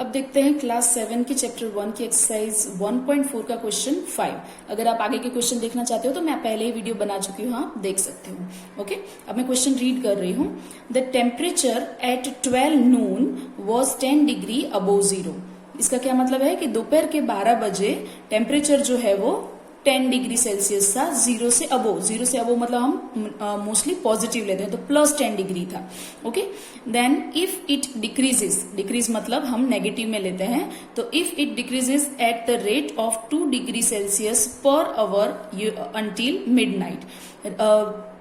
अब देखते हैं क्लास 7 की चैप्टर 1 की एक्सरसाइज 1.4 का क्वेश्चन 5। अगर आप आगे के क्वेश्चन देखना चाहते हो तो मैं पहले ही वीडियो बना चुकी हूँ, आप देख सकते हो। ओके, अब मैं क्वेश्चन रीड कर रही हूँ। The temperature eight 12 Noon was 10 degree above zero. इसका क्या मतलब है कि दोपहर के 12 बजे टेम्परेचर जो है वो 10 डिग्री सेल्सियस था, जीरो से अबोव मतलब हम मोस्टली पॉजिटिव लेते हैं, तो प्लस 10 डिग्री था। Okay, then if it decrease मतलब हम नेगेटिव में लेते हैं, तो if it decreases at the rate of 2 degree Celsius per hour until midnight.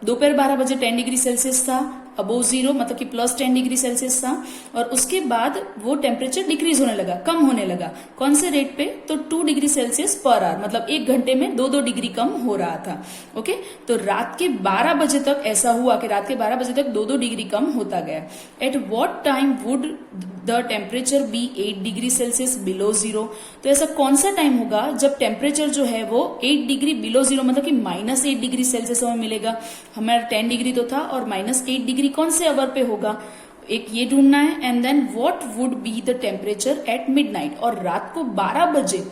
दोपहर 12 बजे 10 डिग्री सेल्सियस था, अबोव जीरो मतलब कि प्लस 10 डिग्री सेल्सियस था, और उसके बाद वो टेम्परेचर डिक्रीज होने लगा, कम होने लगा। कौन से रेट पे? तो 2 डिग्री सेल्सियस पर आवर, मतलब एक घंटे में 2-2 डिग्री कम हो रहा था। ओके, तो रात के 12 बजे तक ऐसा हुआ कि रात के 12 बजे तक 2-2 डिग्री कम होता गया। At what time would the temperature be 8 degree Celsius below zero? तो ऐसा कौन सा टाइम होगा जब टेम्परेचर जो है वो 8 डिग्री बिलो जीरो मतलब कि -8 डिग्री सेल्सियस हमें मिलेगा। हमारा 10 डिग्री तो था और -8 डिग्री कौन से आवर पे होगा, एक ये ढूंढना है। And then what would be the temperature at midnight, और रात को 12 बजे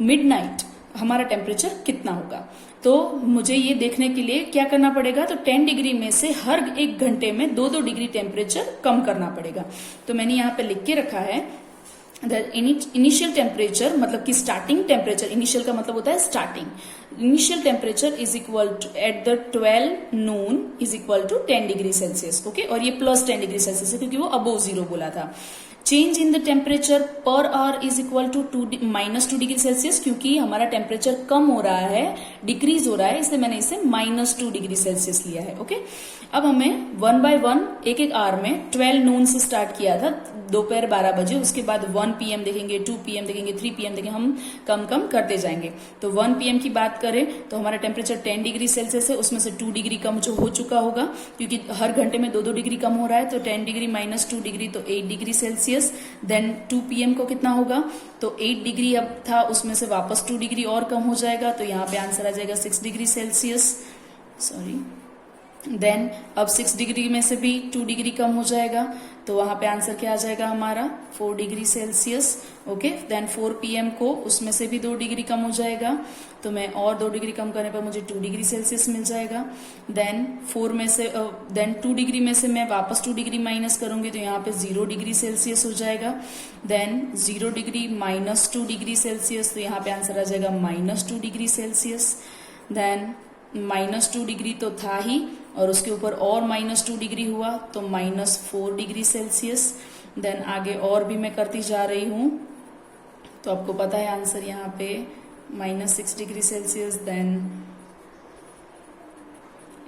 मिडनाइट हमारा टेम्परेचर कितना होगा। तो मुझे ये देखने के लिए क्या करना पड़ेगा, तो 10 डिग्री में से हर एक घंटे में 2-2 डिग्री टेम्परेचर कम करना पड़ेगा। तो मैंने यहाँ पे लिख के रखा है इनिशियल टेम्परेचर मतलब कि स्टार्टिंग टेम्परेचर, इनिशियल का मतलब होता है starting, initial temperature is equal to at the 12 noon is equal to 10 degree Celsius. Okay, और ये प्लस 10 डिग्री सेल्सियस है क्योंकि वो अबोव जीरो बोला था। Change in the temperature per hour is equal to -2 degree Celsius, क्योंकि हमारा temperature कम हो रहा है, डिक्रीज हो रहा है, इसलिए मैंने इसे -2 डिग्री सेल्सियस लिया है। ओके, अब हमें 1 बाय 1 एक आवर में 12 नून से स्टार्ट किया था, दोपहर 12 बजे, उसके बाद 1 PM देखेंगे, 2 PM देखेंगे, 3 PM देखेंगे, हम कम कम करते जाएंगे। तो 1 PM की बात करें तो हमारा टेम्परेचर 10 डिग्री सेल्सियस है, उसमें से 2 डिग्री कम जो हो चुका होगा, क्योंकि हर घंटे में 2-2 डिग्री कम हो रहा है, तो 10 डिग्री -2 डिग्री तो 8 डिग्री सेल्सियस। देन 2 PM को कितना होगा, तो 8 डिग्री अब था, उसमें से वापस 2 डिग्री और कम हो जाएगा, तो यहाँ पे आंसर आ जाएगा 6 डिग्री सेल्सियस। सॉरी, देन अब 6 डिग्री में से भी 2 डिग्री कम हो जाएगा, तो वहां पे आंसर क्या आ जाएगा हमारा 4 degree Celsius. Okay, then 4 PM को उसमें से भी 2 डिग्री कम हो जाएगा, तो मैं और 2 डिग्री कम करने पर मुझे 2 डिग्री सेल्सियस मिल जाएगा। देन 2 डिग्री में से मैं वापस 2 डिग्री माइनस करूंगी, तो यहाँ पे 0 डिग्री सेल्सियस हो जाएगा। देन 0 डिग्री -2 डिग्री सेल्सियस, तो यहाँ पे आंसर आ जाएगा -2 डिग्री सेल्सियस। देन -2 डिग्री तो था ही, और उसके ऊपर और -2 डिग्री हुआ, तो -4 डिग्री सेल्सियस। देन आगे और भी मैं करती जा रही हूं, तो आपको पता है आंसर यहाँ पे -6 डिग्री सेल्सियस। देन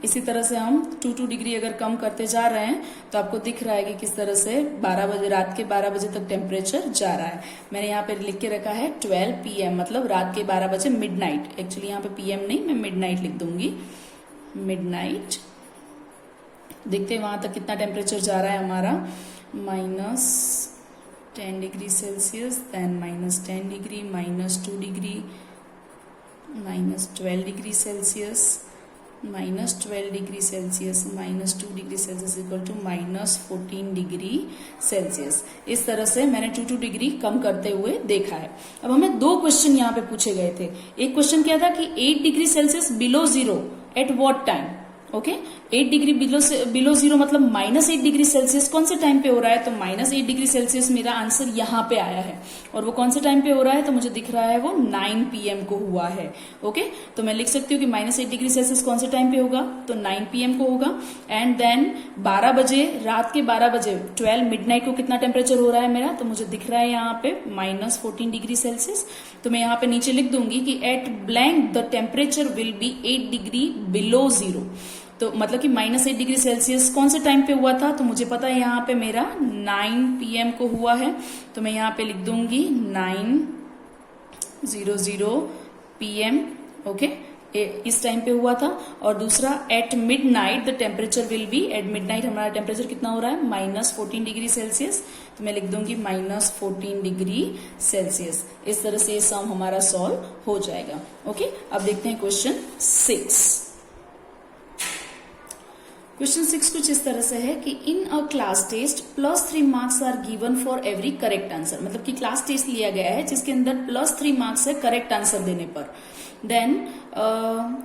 इसी तरह से हम 2 डिग्री अगर कम करते जा रहे हैं, तो आपको दिख रहा है कि किस तरह से 12 बजे, रात के 12 बजे तक टेम्परेचर जा रहा है। मैंने यहाँ पे लिख के रखा है 12 PM मतलब रात के 12 बजे मिडनाइट। एक्चुअली यहाँ पे PM नहीं, मैं मिडनाइट लिख दूंगी, मिडनाइट। देखते हैं वहां तक कितना टेम्परेचर जा रहा है हमारा, -10 degree Celsius, then -10 degree, -2 degree, -12 degree Celsius, -12 degree Celsius, -2 degree Celsius equal to -14 degree Celsius. इस तरह से मैंने 2 डिग्री कम करते हुए देखा है। अब हमें 2 क्वेश्चन यहाँ पे पूछे गए थे। एक क्वेश्चन क्या था कि 8 degree Celsius below zero eight what time. Okay, 8 degree below zero मतलब -8 डिग्री सेल्सियस कौन से टाइम पे हो रहा है, तो -8 डिग्री सेल्सियस मेरा आंसर यहाँ पे आया है। और वो कौन से टाइम पे हो रहा है, तो मुझे दिख रहा है वो 9 PM को हुआ है। ओके, तो मैं लिख सकती हूँ कि -8 डिग्री सेल्सियस कौन से टाइम पे होगा, तो 9 PM को होगा। एंड देन 12 बजे, रात के 12 बजे 12 मिडनाइट को कितना टेम्परेचर हो रहा है मेरा, तो मुझे दिख रहा है यहाँ पे -14 डिग्री सेल्सियस। तो मैं यहाँ पे नीचे लिख दूंगी कि at blank the temperature will be 8 degree below zero. तो मतलब कि -8 डिग्री सेल्सियस कौन से टाइम पे हुआ था, तो मुझे पता है यहाँ पे मेरा 9 PM को हुआ है, तो मैं यहाँ पे लिख दूंगी 9:00 PM। ओके, इस टाइम पे हुआ था। और दूसरा at midnight the temperature will be, at midnight हमारा टेम्परेचर कितना हो रहा है, -14 डिग्री सेल्सियस, तो मैं लिख दूंगी -14 डिग्री सेल्सियस। इस तरह से ये सम हमारा सॉल्व हो जाएगा। ओके, अब देखते हैं क्वेश्चन 6। क्वेश्चन 6 कुछ इस तरह से है कि in a class test +3 marks are given for every correct answer. मतलब कि क्लास टेस्ट लिया गया है जिसके अंदर +3 मार्क्स है करेक्ट आंसर देने पर। Then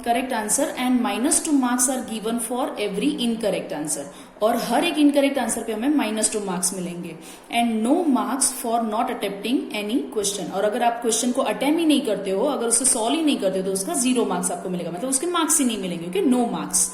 correct answer and -2 marks are given for every incorrect answer. और हर एक इनकरेक्ट आंसर पे हमें -2 मार्क्स मिलेंगे। And no marks for not attempting any question. और अगर आप क्वेश्चन को अटेम्प्ट ही नहीं करते हो, अगर उसे सॉल्व ही नहीं करते हो, तो उसका 0 मार्क्स आपको मिलेगा, मतलब उसके मार्क्स ही नहीं मिलेंगे। Okay, no marks.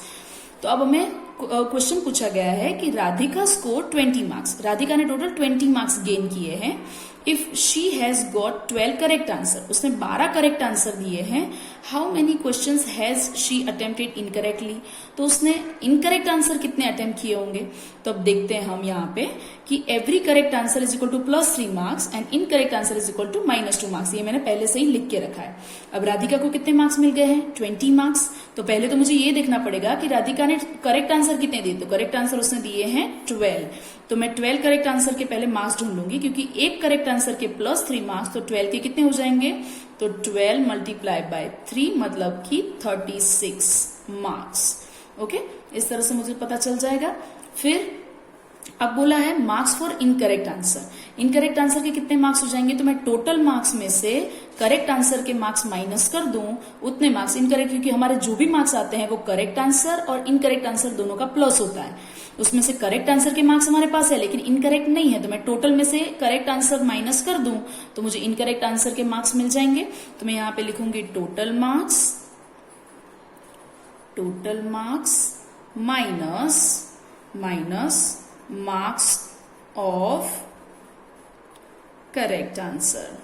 तो अब हमें क्वेश्चन पूछा गया है कि राधिका स्कोर 20 मार्क्स। राधिका ने टोटल 20 मार्क्स गेन किए हैं। If she has got 12 correct answer, उसने 12 करेक्ट आंसर दिए हैं। How many questions has she attempted incorrectly. तो उसने इनकरेक्ट आंसर कितने अटेम्प्ट किए होंगे। तो अब देखते हैं हम यहाँ पे कि every correct answer is equal to +3 marks and incorrect answer is equal to -2 marks. ये मैंने पहले से ही लिख के रखा है। अब राधिका को कितने मार्क्स मिल गए हैं, 20 मार्क्स। तो पहले तो मुझे ये देखना पड़ेगा कि राधिका ने करेक्ट आंसर कितने दिए। तो करेक्ट आंसर उसने दिए हैं 12। तो मैं 12 करेक्ट आंसर के पहले मार्क्स ढूंढ लूंगी, क्योंकि एक करेक्ट आंसर के +3 मार्क्स, तो 12 के कितने हो जाएंगे। तो 12 मल्टीप्लाई बाय 3 मतलब कि 36 मार्क्स। ओके, इस तरह से मुझे पता चल जाएगा। फिर अब बोला है marks for incorrect answer. Incorrect answer के कितने मार्क्स हो जाएंगे। तो मैं टोटल मार्क्स में से करेक्ट आंसर के मार्क्स माइनस कर दूं, उतने मार्क्स इनकरेक्ट, क्योंकि हमारे जो भी मार्क्स आते हैं वो करेक्ट आंसर और इनकरेक्ट आंसर दोनों का प्लस होता है। उसमें से करेक्ट आंसर के मार्क्स हमारे पास है लेकिन इनकरेक्ट नहीं है। तो मैं टोटल में से करेक्ट आंसर माइनस कर दूं तो मुझे इनकरेक्ट आंसर के मार्क्स मिल जाएंगे। तो मैं यहां पे लिखूंगी total marks minus marks of correct answer,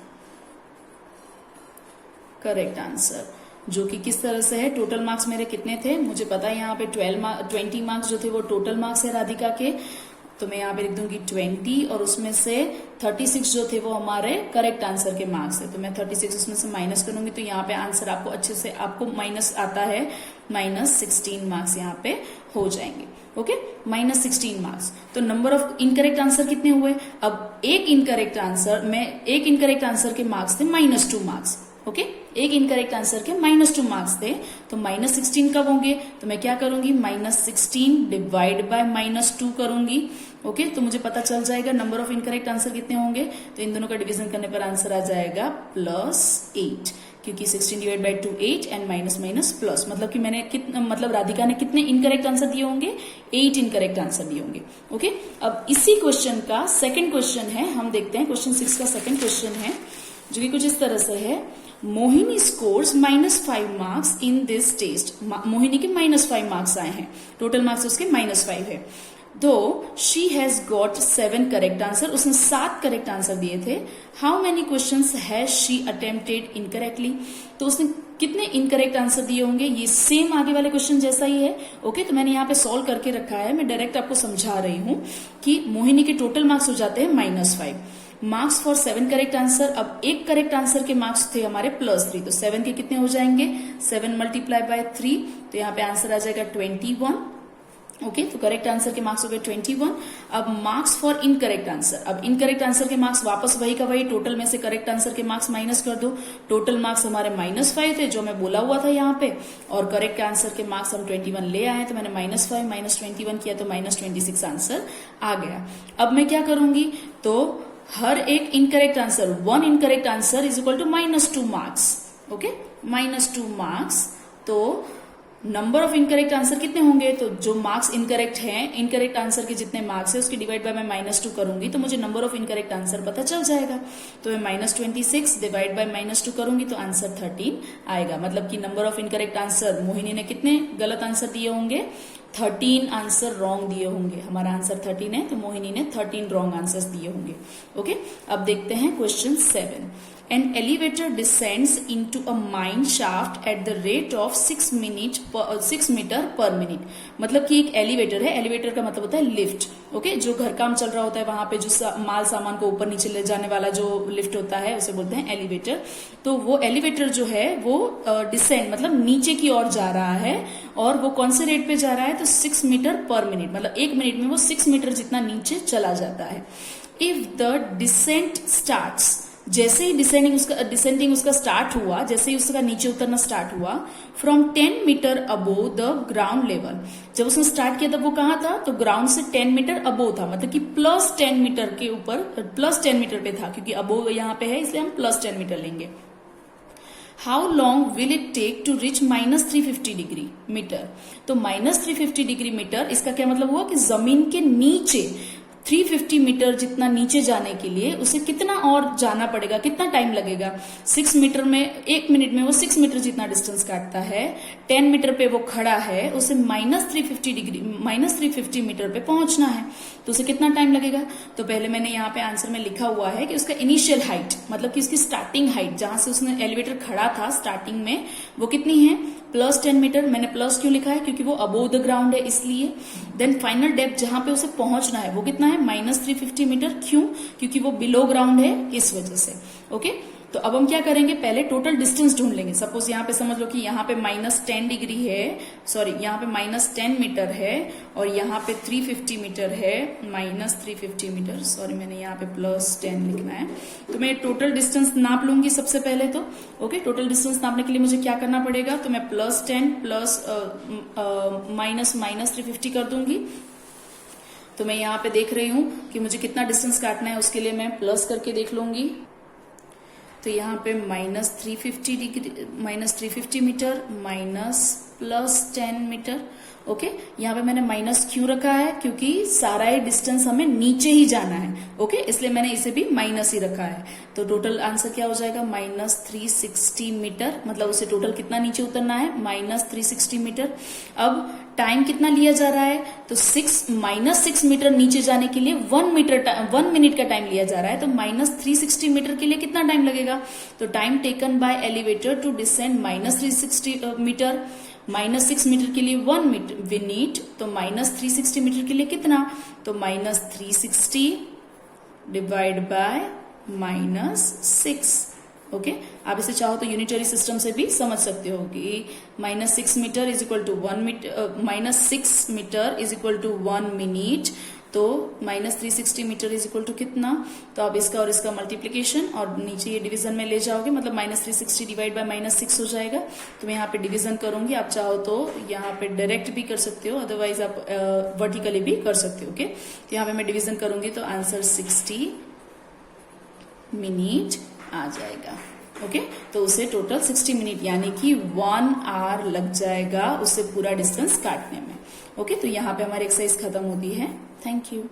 जो कि किस तरह से है। टोटल मार्क्स मेरे कितने थे मुझे पता है, यहाँ पे 20 मार्क्स जो थे वो टोटल मार्क्स है राधिका के। तो मैं यहाँ पे लिख दूंगी 20 और उसमें से 36 जो थे वो हमारे करेक्ट आंसर के मार्क्स है। तो मैं 36 उसमें से माइनस करूंगी, तो यहाँ पे आंसर आपको अच्छे से आपको माइनस आता है, -16 मार्क्स यहाँ पे हो जाएंगे। Okay, -16 marks. तो नंबर ऑफ इनकरेक्ट आंसर कितने हुए। अब एक इनकरेक्ट आंसर के मार्क्स थे -2 मार्क्स। ओके, एक इनकरेक्ट आंसर के -2 मार्क्स थे। तो -16 कब होंगे। तो मैं क्या करूंगी, -16 डिवाइड बाय -2 करूंगी। ओके, तो मुझे पता चल जाएगा नंबर ऑफ इनकरेक्ट आंसर कितने होंगे। तो इन दोनों का डिवीजन करने पर आंसर आ जाएगा +8, क्योंकि 16 divide by 2 8 and minus plus, मतलब कि मतलब राधिका ने कितने इनकरेक्ट आंसर दिए होंगे, 8 इनकरेक्ट आंसर दिए होंगे। ओके, अब इसी क्वेश्चन का सेकंड क्वेश्चन है, हम देखते हैं। क्वेश्चन 6 का सेकंड क्वेश्चन है जो कि कुछ इस तरह से है। Mohini scores -5 marks in this test. Mohini के -5 मार्क्स आए हैं, टोटल मार्क्स उसके -5 है। दो she has got 7 correct answer, उसने 7 करेक्ट आंसर दिए थे। How many questions has she attempted incorrectly. तो उसने कितने इनकरेक्ट आंसर दिए होंगे, ये सेम आगे वाले क्वेश्चन जैसा ही है। ओके, तो मैंने यहाँ पे सॉल्व करके रखा है, मैं डायरेक्ट आपको समझा रही हूँ कि मोहिनी के टोटल मार्क्स हो जाते हैं -5 मार्क्स फॉर 7 करेक्ट आंसर। अब एक करेक्ट आंसर के मार्क्स थे हमारे +3, तो 7 के कितने हो जाएंगे, 7 मल्टीप्लाई बाय 3, तो यहाँ पे आंसर आ जाएगा 21। ओके, तो करेक्ट आंसर के मार्क्स हो गए 21। अब मार्क्स फॉर इनकरेक्ट आंसर। अब इनकरेक्ट आंसर के मार्क्स वापस वही का वही, टोटल में से करेक्ट आंसर के मार्क्स माइनस कर दो। टोटल मार्क्स हमारे -5 थे जो मैं बोला हुआ था यहाँ पे, और करेक्ट आंसर के मार्क्स हम 21 ले आए, तो मैंने -5 -21 किया तो -26 आंसर आ गया। अब मैं क्या करूंगी, तो हर एक incorrect answer, 1 incorrect answer is equal to -2 marks. Okay, -2 marks. तो नंबर ऑफ इनकरेक्ट आंसर कितने होंगे, तो जो मार्क्स इनकरेक्ट हैं, इनकरेक्ट आंसर के जितने मार्क्स है उसकी डिवाइड बाय मैं -2 करूंगी तो मुझे नंबर ऑफ इनकरेक्ट आंसर पता चल जाएगा। तो मैं -26 डिवाइड बाय -2 करूंगी तो आंसर 13 आएगा। मतलब कि number of incorrect answer, Mohini ने कितने गलत आंसर दिए होंगे, 13 आंसर रॉन्ग दिए होंगे। हमारा आंसर 13 है तो मोहिनी ने 13 रॉन्ग आंसर्स दिए होंगे। ओके, अब देखते हैं question 7। An elevator descends into a mine shaft at the rate of 6 meter per minute। मतलब कि एक एलिवेटर है, एलिवेटर का मतलब होता है लिफ्ट। ओके, जो घर काम चल रहा होता है वहां पे जो माल सामान को ऊपर नीचे ले जाने वाला जो लिफ्ट होता है उसे बोलते हैं एलिवेटर। तो वो एलिवेटर जो है वो डिसेंड मतलब नीचे की ओर जा रहा है, और वो कौन से रेट पे जा रहा है, तो 6 मीटर पर मिनट, मतलब 1 मिनट में वो 6 मीटर जितना नीचे चला जाता है। इफ द डिसेंट स्टार्ट्स, जैसे ही डिसेंडिंग उसका स्टार्ट हुआ, जैसे ही उसका नीचे उतरना स्टार्ट हुआ, from 10 meter above the ground level, जब उसने स्टार्ट किया तब वो कहाँ था, तो ग्राउंड से 10 मीटर अबोव था, मतलब कि प्लस 10 मीटर के ऊपर, प्लस 10 मीटर पे था, क्योंकि अबोव यहाँ पे है इसलिए हम प्लस 10 मीटर लेंगे। How long will it take to reach -350 degree meter, तो -350 डिग्री मीटर, इसका क्या मतलब हुआ कि जमीन के नीचे 350 मीटर जितना नीचे जाने के लिए उसे कितना और जाना पड़ेगा, कितना टाइम लगेगा। 6 मीटर में 1 मिनट में वो 6 मीटर जितना डिस्टेंस काटता है, 10 मीटर पे वो खड़ा है, उसे -350 मीटर पे पहुंचना है, तो उसे कितना टाइम लगेगा। तो पहले मैंने यहाँ पे आंसर में लिखा हुआ है कि उसका इनिशियल हाइट, मतलब कि उसकी स्टार्टिंग हाइट, जहां से उसने एलिवेटर खड़ा था स्टार्टिंग में, वो कितनी है, प्लस 10 मीटर। मैंने प्लस क्यों लिखा है, क्योंकि वो अबोव द ग्राउंड है इसलिए। देन फाइनल डेप्थ जहां पे उसे पहुंचना है वो कितना है, -350 मीटर। क्यों, क्योंकि वो बिलो ग्राउंड है, इस वजह से। ओके, तो अब हम क्या करेंगे, पहले टोटल डिस्टेंस ढूंढ लेंगे। सपोज यहाँ पे समझ लो कि यहाँ पे -10 डिग्री है, सॉरी यहाँ पे -10 मीटर है, और यहाँ पे 350 मीटर है, -350 मीटर, सॉरी मैंने यहाँ पे +10 लिखना है। तो मैं टोटल डिस्टेंस नाप लूंगी सबसे पहले तो। ओके, टोटल डिस्टेंस नापने के लिए मुझे क्या करना पड़ेगा, तो मैं +10 प्लस -350 कर दूंगी। तो मैं यहाँ पे देख रही हूं कि मुझे कितना डिस्टेंस काटना है, उसके लिए मैं प्लस करके देख लूंगी। तो यहाँ पे -350 मीटर माइनस +10 मीटर। ओके, यहाँ पे मैंने माइनस क्यों रखा है, क्योंकि सारा ही डिस्टेंस हमें नीचे ही जाना है। ओके, इसलिए मैंने इसे भी माइनस ही रखा है। तो टोटल आंसर क्या हो जाएगा, -360 मीटर, मतलब उसे टोटल कितना नीचे उतरना है, -360 मीटर। अब टाइम कितना लिया जा रहा है, तो -6 मीटर नीचे जाने के लिए 1 मिनट का टाइम लिया जा रहा है। तो -360 मीटर के लिए कितना टाइम लगेगा, तो time taken by elevator to descend -360 meter, -6 meter के लिए 1 मिनट, तो -360 मीटर के लिए कितना, तो -360 डिवाइड बाय -6। ओके, आप इसे चाहो तो यूनिटरी सिस्टम से भी समझ सकते हो कि -6 meter is equal to 1 minute, तो -360 मीटर इज इक्वल टू कितना, तो आप इसका और इसका मल्टीप्लीकेशन और नीचे ये डिवीजन में ले जाओगे, मतलब -360 डिवाइड बाय -6 हो जाएगा। तो मैं यहाँ पे डिवीजन करूंगी, आप चाहो तो यहाँ पे डायरेक्ट भी कर सकते हो, अदरवाइज आप वर्टिकली भी कर सकते हो। ओके, तो यहाँ पे मैं डिवीजन करूंगी तो आंसर 60 मिनट आ जाएगा। ओके, तो उसे टोटल 60 मिनट यानी कि 1 आवर लग जाएगा उसे पूरा डिस्टेंस काटने में। ओके, तो यहाँ पे हमारी एक्सरसाइज खत्म होती है। Thank you.